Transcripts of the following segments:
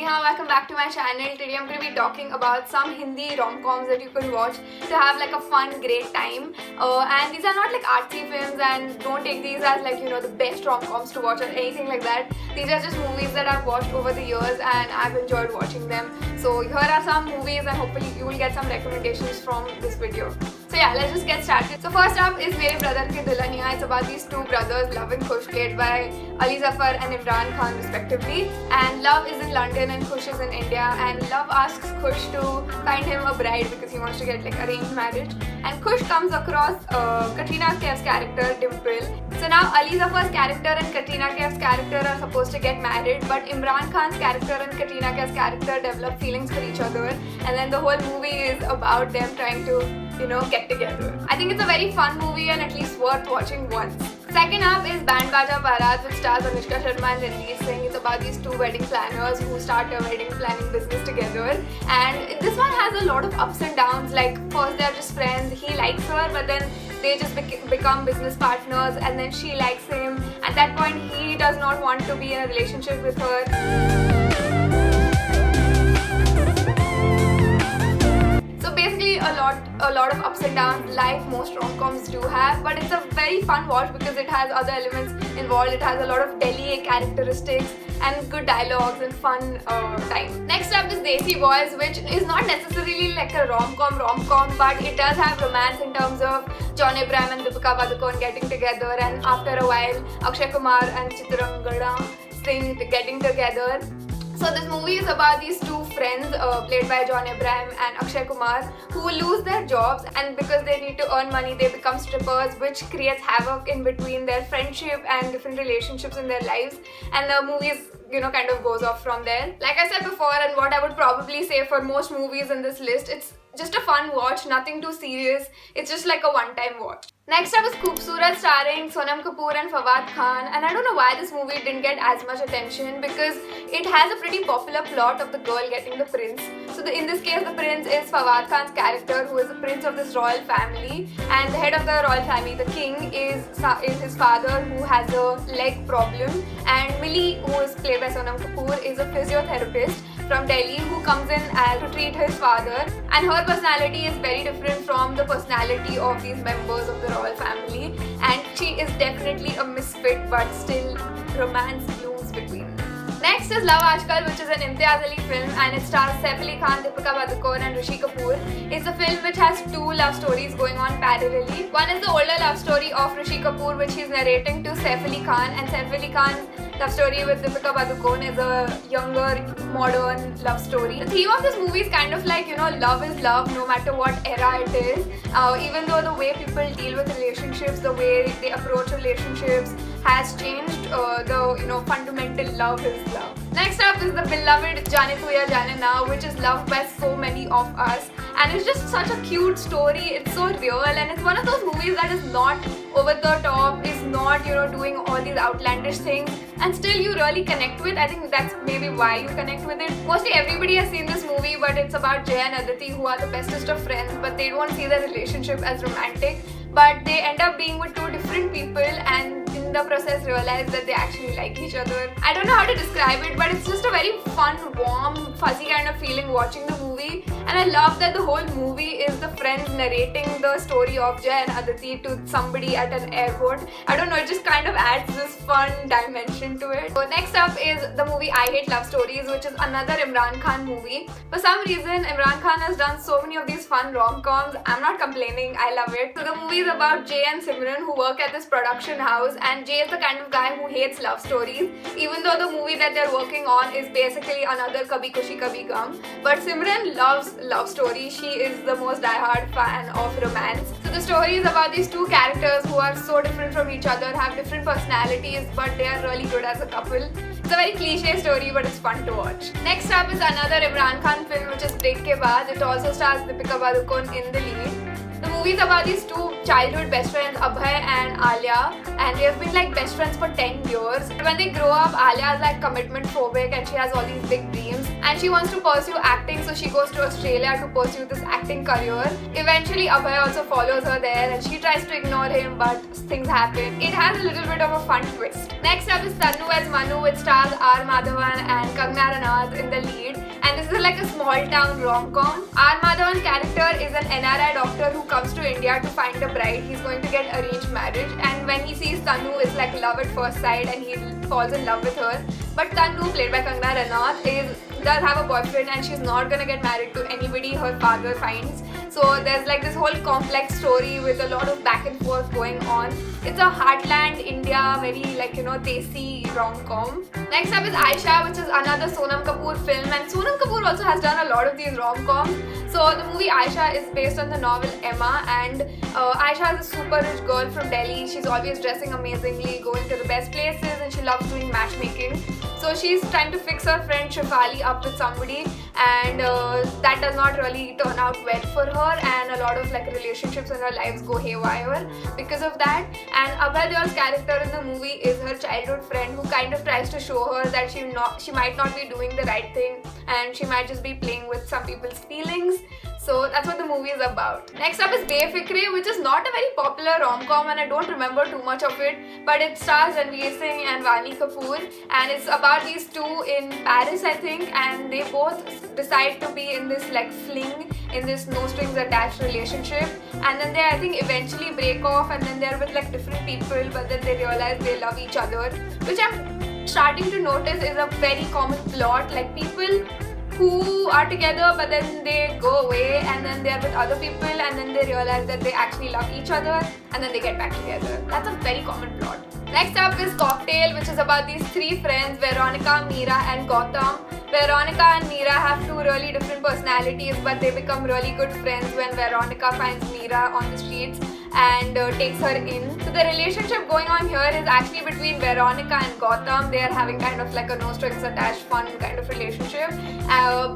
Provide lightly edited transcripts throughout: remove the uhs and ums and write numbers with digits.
Neha, welcome back to my channel. Today I'm going to be talking about some Hindi rom-coms that you could watch to have like a fun, great time. And these are not like artsy films, and don't take these as like, you know, the best rom-coms to watch or anything like that. These are just movies that I've watched over the years and I've enjoyed watching them. So here are some movies and hopefully you will get some recommendations from this video. So yeah, let's just get started. So first up is Mere Brother Ki Dulhaniya. It's about these two brothers, Love and Kush, played by Ali Zafar and Imran Khan respectively. And Love is in London and Kush is in India. And Love asks Kush to find him a bride because he wants to get like arranged marriage. And Kush comes across Katrina Kaif's character, Dimple. So now Ali Zafar's character and Katrina Kaif's character are supposed to get married, but Imran Khan's character and Katrina Kaif's character develop feelings for each other, and then the whole movie is about them trying to, you know, get together. I think it's a very fun movie and at least worth watching once. Second up is Baaja, Baaraat, which stars Anushka Sharma and Ranveer Singh. It's about these two wedding planners who start a wedding planning business together. And this one has a lot of ups and downs. Like first they're just friends, he likes her, but then they just become business partners, and then she likes him. At that point he does not want to be in a relationship with her. A lot of ups and downs, like most rom-coms do have, but it's a very fun watch because it has other elements involved. It has a lot of Delhi characteristics and good dialogues and fun time. Next up is Desi Boyz, which is not necessarily like a rom-com, but it does have romance in terms of John Abraham and Deepika Padukone getting together, and after a while Akshay Kumar and Chitrangada Singh getting together. So this movie is about these two friends played by John Abraham and Akshay Kumar who lose their jobs, and because they need to earn money they become strippers, which creates havoc in between their friendship and different relationships in their lives, and the movie is, you know, kind of goes off from there. Like I said before, and what I would probably say for most movies in this list, it's just a fun watch, nothing too serious. It's just like a one-time watch. Next up is Khoobsurat, starring Sonam Kapoor and Fawad Khan, and I don't know why this movie didn't get as much attention because it has a pretty popular plot of the girl getting the prince. So in this case the prince is Fawad Khan's character, who is the prince of this royal family, and the head of the royal family, the king, is his father, who has a leg problem, and Millie, who is played by Sonam Kapoor, is a physiotherapist from Delhi who comes in to treat his father, and her personality is very different from the personality of these members of the royal family, and she is definitely a misfit, but still romance blooms between them. Next is Love Aajkal, which is an Imtiaz Ali film, and it stars Saif Ali Khan, Deepika Padukone and Rishi Kapoor. It's a film which has two love stories going on parallelly. One is the older love story of Rishi Kapoor, which he's narrating to Saif Ali Khan, and Saif Ali Khan's love story with Deepika Padukone is a younger, modern love story. The theme of this movie is kind of like, you know, love is love no matter what era it is. Even though the way people deal with relationships, the way they approach relationships has changed, the, you know, fundamental love is love. Next up is the beloved Jaane Tu Ya Jaane Na, which is loved by so many of us, and it's just such a cute story. It's so real, and it's one of those movies that is not over the top, is not, you know, doing all these outlandish things, and still you really connect with. I think that's maybe why you connect with it. Mostly everybody has seen this movie, but it's about Jay and Aditi, who are the bestest of friends, but they don't see their relationship as romantic, but they end up being with two different people, and in the process realize that they actually like each other. I don't know how to describe it, but it's just a very fun, warm, fuzzy kind of feeling watching the movie, and I love that the whole movie is the friends narrating the story of Jay and Aditi to somebody at an airport. I don't know, it just kind of adds this fun dimension to it. So next up is the movie I Hate Love Stories, which is another Imran Khan movie. For some reason Imran Khan has done so many of these fun rom-coms. I'm not complaining, I love it. So the movie is about Jay and Simran, who work at this production house, and Jay is the kind of guy who hates love stories, even though the movie that they're working on is basically another Kabhi Khushi Kabhi Gum. But Simran loves love stories. She is the most die-hard fan of romance. So the story is about these two characters who are so different from each other, have different personalities, but they are really good as a couple. It's a very cliche story, but it's fun to watch. Next up is another Imran Khan film, which is Break Ke Baad. It also stars Deepika Padukone in the lead. The movie is about these two childhood best friends, Abhay and Alia, and they have been like best friends for 10 years. When they grow up, Alia is like commitment phobic and she has all these big dreams and she wants to pursue acting, so she goes to Australia to pursue this acting career. Eventually, Abhay also follows her there and she tries to ignore him, but things happen. It has a little bit of a fun twist. Next up is Tannu as Manu, which stars R. Madhavan and Kangana Ranaut in the lead. And this is like a small town rom-com. R. Madhavan's character is an NRI doctor who comes to India to find a bride. He's going to get arranged marriage, and when he sees Tannu, it's like love at first sight and he falls in love with her. But Tannu, played by Kangana Ranaut, does have a boyfriend and she's not gonna get married to anybody her father finds. So there's like this whole complex story with a lot of back and forth going on. It's a heartland India, very like Desi rom-com. Next up is Aisha, which is another Sonam Kapoor film, and Sonam Kapoor also has done a lot of these rom-coms. So the movie Aisha is based on the novel Emma, and Aisha is a super rich girl from Delhi. She's always dressing amazingly, going to the best places, and she loves doing matchmaking. So she's trying to fix her friend Shefali up with somebody, and that does not really turn out well for her, and a lot of like relationships in her lives go haywire because of that. And Abhay Deol's character in the movie is her childhood friend who kind of tries to show her that she might not be doing the right thing and she might just be playing with some people's feelings. So that's what the movie is about. Next up is Befikre, which is not a very popular rom-com and I don't remember too much of it, but it stars Ranveer Singh and Vani Kapoor, and it's about these two in Paris, I think, and they both decide to be in this like fling, in this no strings attached relationship, and then they I think eventually break off, and then they're with like different people, but then they realize they love each other, which I'm starting to notice is a very common plot. Like people who are together but then they go away and then they're with other people and then they realize that they actually love each other and then they get back together. That's a very common plot. Next up is Cocktail, which is about these three friends, Veronica, Meera and Gautam. Veronica and Meera have two really different personalities, but they become really good friends when Veronica finds Meera on the streets and takes her in. So the relationship going on here is actually between Veronica and Gautam. They are having kind of like a no strings attached fun kind of relationship,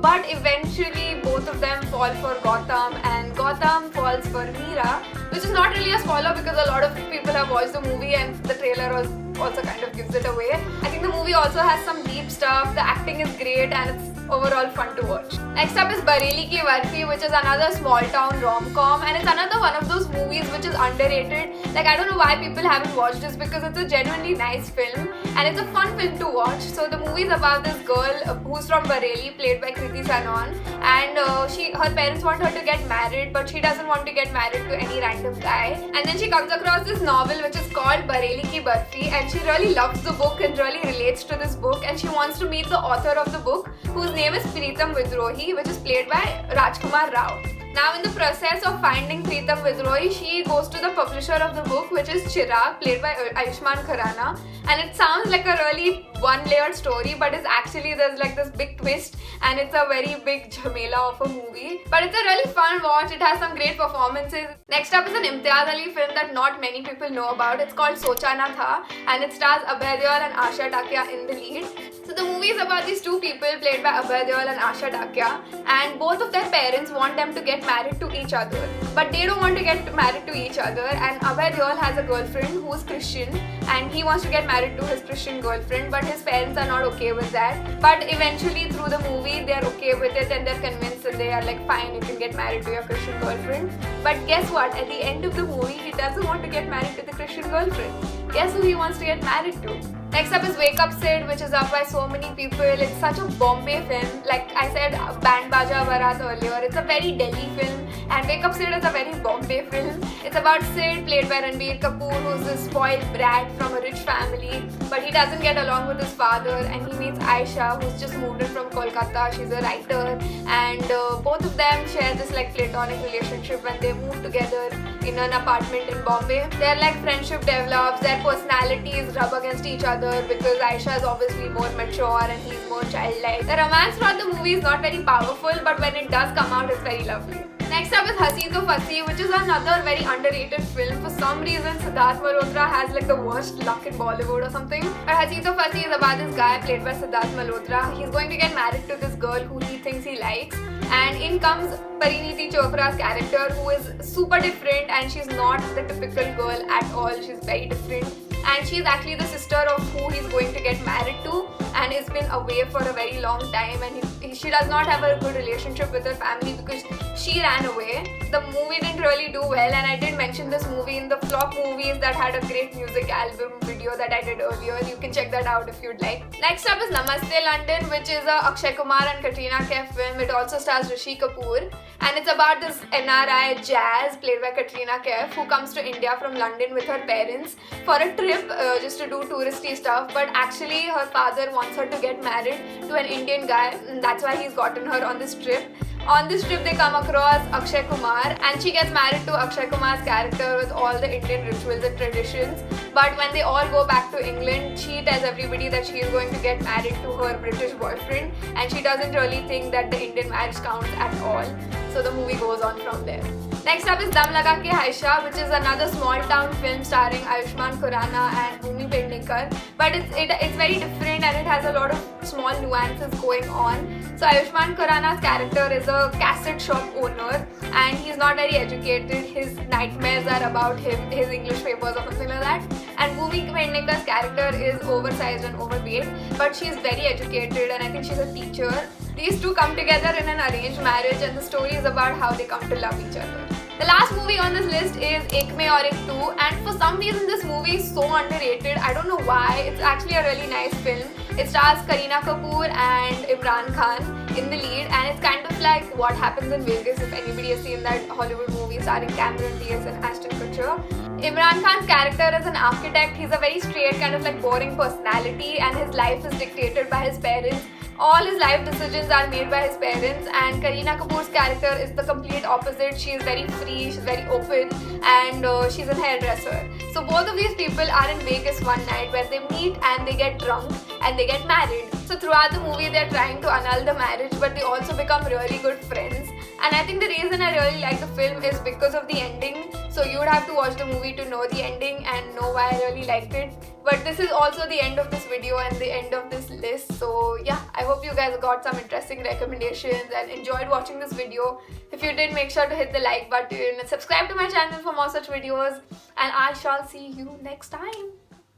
but eventually both of them fall for Gautam and Gautam falls for Meera, which is not really a spoiler because a lot of people have watched the movie and the trailer also kind of gives it away. I think the movie also has some deep stuff, the acting is great and it's overall fun to watch. Next up is Bareilly Ki Barfi, which is another small town rom-com, and it's another one of those movies which is underrated. Like I don't know why people haven't watched this because it's a genuinely nice film and it's a fun film to watch. So the movie is about this girl who's from Bareilly, played by Kriti Sanon, and her parents want her to get married, but she doesn't want to get married to any random guy. And then she comes across this novel which is called Bareilly Ki Barfi, and she really loves the book and really relates to this book, and she wants to meet the author of the book, whose name is Preetam Vidrohi, which is played by Rajkumar Rao. Now in the process of finding Preetam Vidrohi, she goes to the publisher of the book, which is Chirag, played by Ayushmann Khurrana, and it sounds like a really one-layered story, but it's actually there's like this big twist and it's a very big jhamela of a movie. But it's a really fun watch, it has some great performances. Next up is an Imtiaz Ali film that not many people know about. It's called Socha Ha, and it stars Abhay Deol and Asha Takya in the lead. So the movie is about these two people played by Abhay Deol and Asha Takya, and both of their parents want them to get married to each other, but they don't want to get married to each other, and Abhay Deol has a girlfriend who's Christian and he wants to get married to his Christian girlfriend, but his parents are not okay with that. But eventually through the movie they're okay with it and they're convinced that they are like, fine, you can get married to your Christian girlfriend. But guess what, at the end of the movie he doesn't want to get married to the Christian girlfriend. Guess who he wants to get married to? Next up is Wake Up Sid, which is up by so many people. It's such a Bombay film. Like I said, Baaja, Baaraat earlier. It's a very Delhi film, and Wake Up Sid is a very Bombay film. It's about Sid, played by Ranbir Kapoor, who's a spoiled brat from a rich family, but he doesn't get along with his father, and he meets Aisha, who's just moved in from Kolkata. She's a writer, and both of them share this like platonic relationship when they move together in an apartment in Bombay. Their like friendship develops, their personalities rub against each other because Aisha is obviously more mature and he's more childlike. The romance throughout the movie is not very powerful, but when it does come out, it's very lovely. Next up is Hasi To Fasi, which is another very underrated film. For some reason, Siddharth Malhotra has like the worst luck in Bollywood or something. But Hasi To Fasi is about this guy played by Siddharth Malhotra. He's going to get married to this girl who he thinks he likes. And in comes Parineeti Chopra's character, who is super different, and she's not the typical girl at all. She's very different. And she's actually the sister of who he's going to get married to, and has been away for a very long time, and she does not have a good relationship with her family because she ran away. The movie didn't really do well, and I did mention this movie in the flop movies that had a great music album video that I did earlier. You can check that out if you'd like. Next up is Namaste London, which is a Akshay Kumar and Katrina Kaif film. It also stars Rishi Kapoor, and it's about this NRI Jazz played by Katrina Kaif, who comes to India from London with her parents for a trip just to do touristy stuff, but actually her father wants her to get married to an Indian guy, and that's why he's gotten her on this trip. On this trip they come across Akshay Kumar, and she gets married to Akshay Kumar's character with all the Indian rituals and traditions. But when they all go back to England, she tells everybody that she is going to get married to her British boyfriend, and she doesn't really think that the Indian marriage counts at all. So the movie goes on from there. Next up is Dum Laga Ke Haisha, which is another small town film starring Ayushmann Khurrana and Bhumi Pednekar. But it's very different, and it has a lot of small nuances going on. So Ayushmann Khurrana's character is a cassette shop owner, and he's not very educated. His nightmares are about his English papers or something like that. And Bhumi Pednekar's character is oversized and overweight, but she's very educated, and I think she's a teacher. These two come together in an arranged marriage, and the story is about how they come to love each other. The last movie on this list is Ek Mein Aur Ek Tu, and for some reason this movie is so underrated. I don't know why. It's actually a really nice film. It stars Kareena Kapoor and Imran Khan in the lead, and it's kind of like What Happens in Vegas, if anybody has seen that Hollywood movie starring Cameron Diaz and Ashton Kutcher. Imran Khan's character is an architect. He's a very straight, kind of like boring personality, and his life is dictated by his parents. All his life decisions are made by his parents, and Kareena Kapoor's character is the complete opposite. She is very free, she's very open, and she's a hairdresser. So both of these people are in Vegas one night where they meet and they get drunk and they get married. So throughout the movie they're trying to annul the marriage, but they also become really good friends. And I think the reason I really like the film is because of the ending. So you would have to watch the movie to know the ending and know why I really liked it. But this is also the end of this video and the end of this list. So yeah, I hope you guys got some interesting recommendations and enjoyed watching this video. If you did, make sure to hit the like button and subscribe to my channel for more such videos. And I shall see you next time.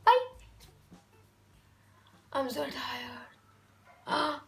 Bye. I'm so tired.